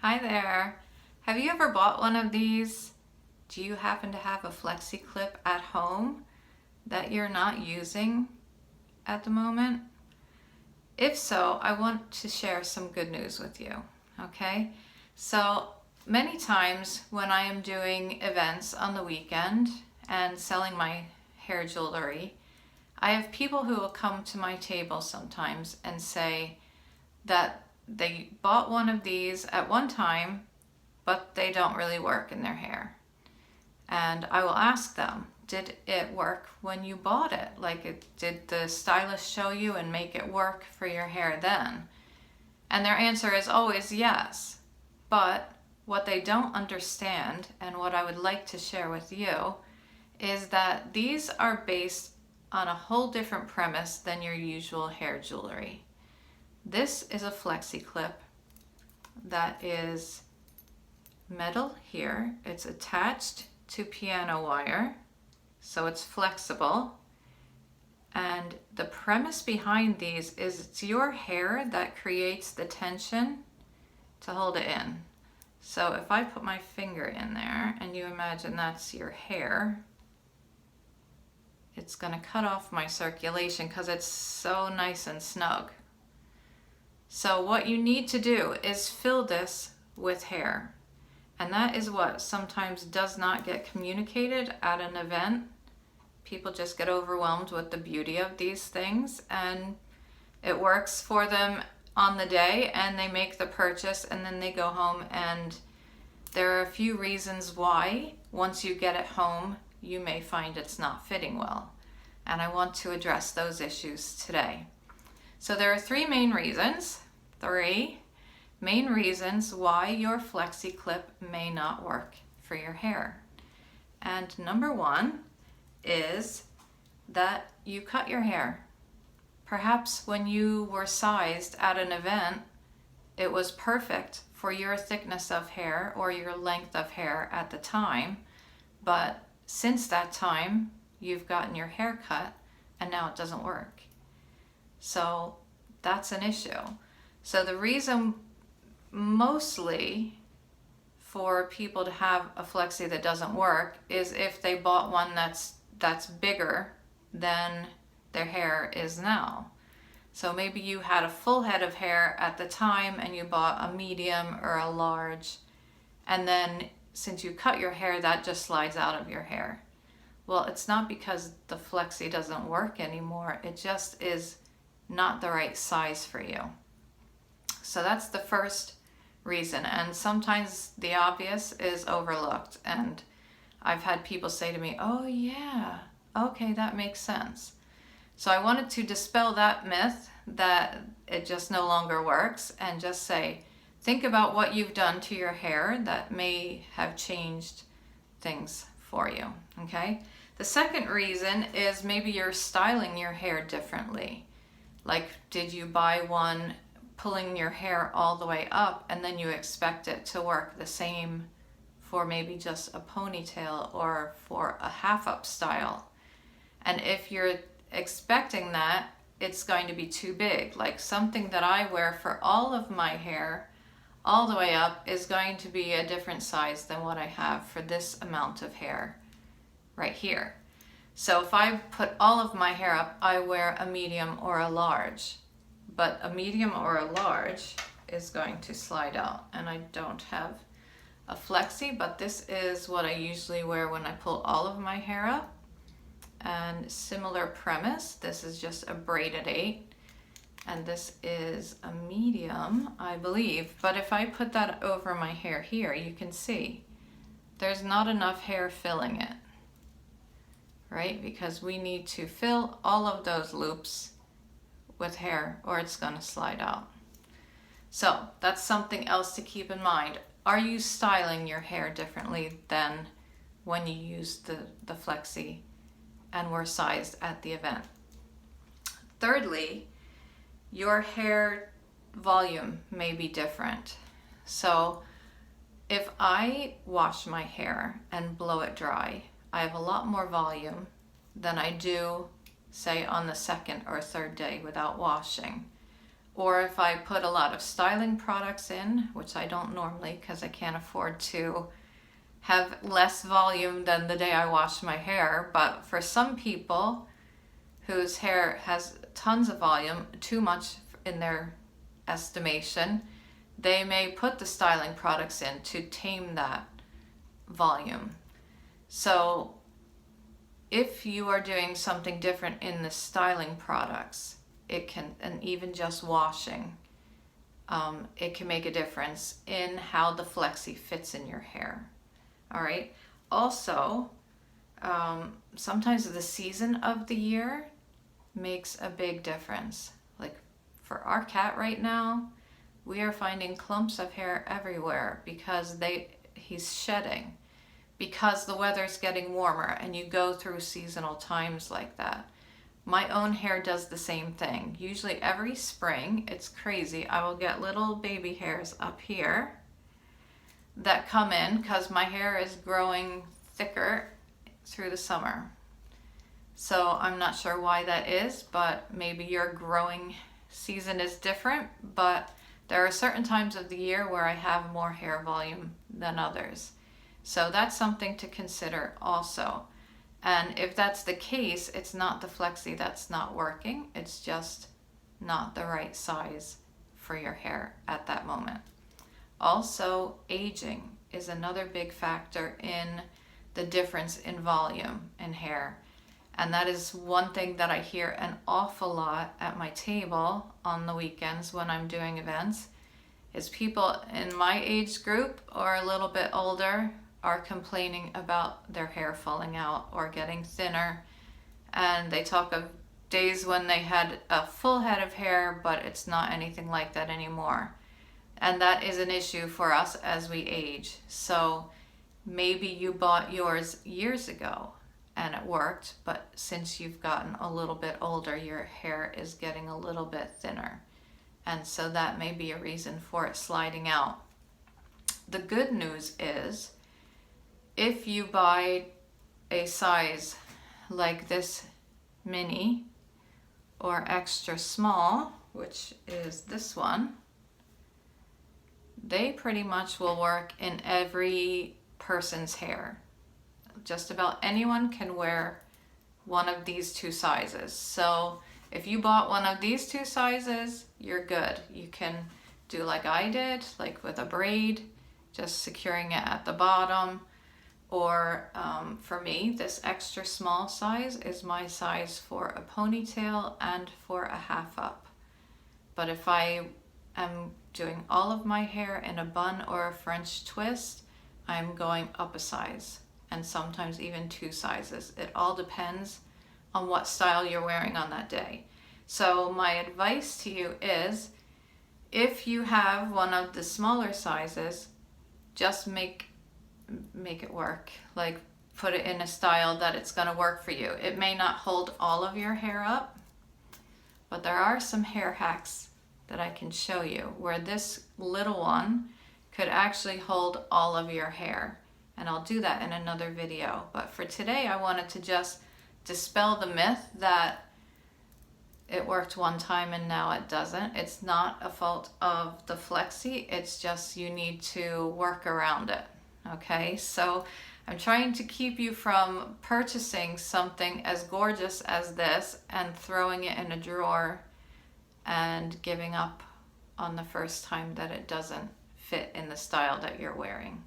Hi there. Have you ever bought one of these? Do you happen to have a Flexi Clip at home that you're not using at the moment? If so, I want to share some good news with you, okay? So many times when I am doing events on the weekend and selling my hair jewelry, I have people who will come to my table sometimes and say that they bought one of these at one time, but they don't really work in their hair. And I will ask them, did it work when you bought it? Did the stylist show you and make it work for your hair then? And their answer is always yes. But what they don't understand, and what I would like to share with you, is that these are based on a whole different premise than your usual hair jewelry. This is a Flexi Clip that is metal here. It's attached to piano wire, so it's flexible. And the premise behind these is it's your hair that creates the tension to hold it in. So if I put my finger in there and you imagine that's your hair, it's going to cut off my circulation because it's so nice and snug. So what you need to do is fill this with hair. And that is what sometimes does not get communicated at an event. People just get overwhelmed with the beauty of these things, and it works for them on the day, and they make the purchase, and then they go home, and there are a few reasons why once you get it home you may find it's not fitting well. And I want to address those issues today. So there are three main reasons why your Flexi Clip may not work for your hair. And number one is that you cut your hair. Perhaps when you were sized at an event, it was perfect for your thickness of hair or your length of hair at the time, but since that time, you've gotten your hair cut and now it doesn't work. So that's an issue. So the reason mostly for people to have a Flexi that doesn't work is if they bought one that's bigger than their hair is now. So maybe you had a full head of hair at the time and you bought a medium or a large, and then since you cut your hair, that just slides out of your hair. Well, it's not because the Flexi doesn't work anymore. It just is not the right size for you. So that's the first reason. And sometimes the obvious is overlooked. And I've had people say to me, oh yeah, okay, that makes sense. So I wanted to dispel that myth that it just no longer works and just say, think about what you've done to your hair that may have changed things for you, okay? The second reason is maybe you're styling your hair differently. Like, did you buy one pulling your hair all the way up and then you expect it to work the same for maybe just a ponytail or for a half up style? And if you're expecting that, it's going to be too big. Like something that I wear for all of my hair all the way up is going to be a different size than what I have for this amount of hair right here. So if I put all of my hair up, I wear a medium or a large. But a medium or a large is going to slide out. And I don't have a Flexi, but this is what I usually wear when I pull all of my hair up. And similar premise, this is just a braided 8. And this is a medium, I believe. But if I put that over my hair here, you can see there's not enough hair filling it, right? Because we need to fill all of those loops with hair or it's going to slide out. So that's something else to keep in mind. Are you styling your hair differently than when you used the Flexi and were sized at the event? Thirdly, your hair volume may be different. So if I wash my hair and blow it dry, I have a lot more volume than I do, say, on the second or third day without washing. or if I put a lot of styling products in, which I don't normally because I can't afford to have less volume than the day I wash my hair. But for some people whose hair has tons of volume, too much in their estimation, they may put the styling products in to tame that volume. So if you are doing something different in the styling products, it can, and even just washing, it can make a difference in how the Flexi fits in your hair. All right. Also, sometimes the season of the year makes a big difference. Like for our cat right now, we are finding clumps of hair everywhere because he's shedding, because the weather's getting warmer and you go through seasonal times like that. My own hair does the same thing. Usually every spring, it's crazy, I will get little baby hairs up here that come in because my hair is growing thicker through the summer. So I'm not sure why that is, but maybe your growing season is different, but there are certain times of the year where I have more hair volume than others. So that's something to consider also. And if that's the case, it's not the Flexi that's not working, it's just not the right size for your hair at that moment. Also, aging is another big factor in the difference in volume in hair. And that is one thing that I hear an awful lot at my table on the weekends when I'm doing events, is people in my age group or a little bit older are complaining about their hair falling out or getting thinner. And they talk of days when they had a full head of hair, but it's not anything like that anymore. And that is an issue for us as we age. So maybe you bought yours years ago and it worked, but since you've gotten a little bit older, your hair is getting a little bit thinner. And so that may be a reason for it sliding out. The good news is, if you buy a size like this mini or extra small, which is this one, they pretty much will work in every person's hair. Just about anyone can wear one of these two sizes. So if you bought one of these two sizes, you're good. You can do like I did, like with a braid, just securing it at the bottom. Or for me, this extra small size is my size for a ponytail and for a half up. But if I am doing all of my hair in a bun or a French twist, I'm going up a size, and sometimes even two sizes. It all depends on what style you're wearing on that day. So my advice to you is, if you have one of the smaller sizes, just make it work. Like, put it in a style that it's going to work for you. It may not hold all of your hair up, but there are some hair hacks that I can show you where this little one could actually hold all of your hair. And I'll do that in another video. But for today, I wanted to just dispel the myth that it worked one time and now it doesn't. It's not a fault of the Flexi, it's just you need to work around it. Okay, so I'm trying to keep you from purchasing something as gorgeous as this and throwing it in a drawer and giving up on the first time that it doesn't fit in the style that you're wearing.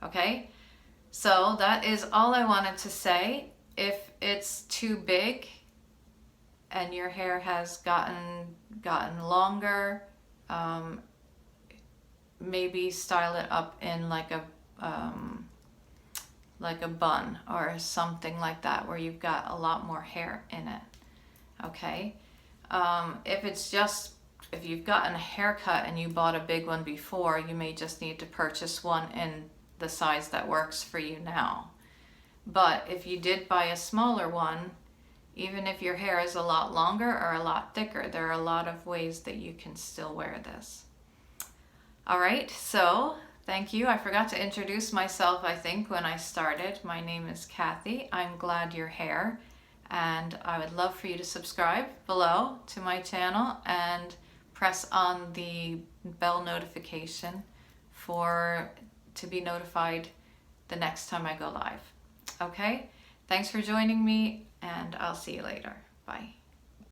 Okay, so that is all I wanted to say. If it's too big and your hair has gotten longer, maybe style it up in like a bun or something like that where you've got a lot more hair in it. Okay, if you've gotten a haircut and you bought a big one before, you may just need to purchase one in the size that works for you now. But if you did buy a smaller one, even if your hair is a lot longer or a lot thicker, there are a lot of ways that you can still wear this. All right, so thank you. I forgot to introduce myself, I think, when I started. My name is Kathy. I'm Glad Your Hair, and I would love for you to subscribe below to my channel and press on the bell notification to be notified the next time I go live. Okay? Thanks for joining me, and I'll see you later. Bye.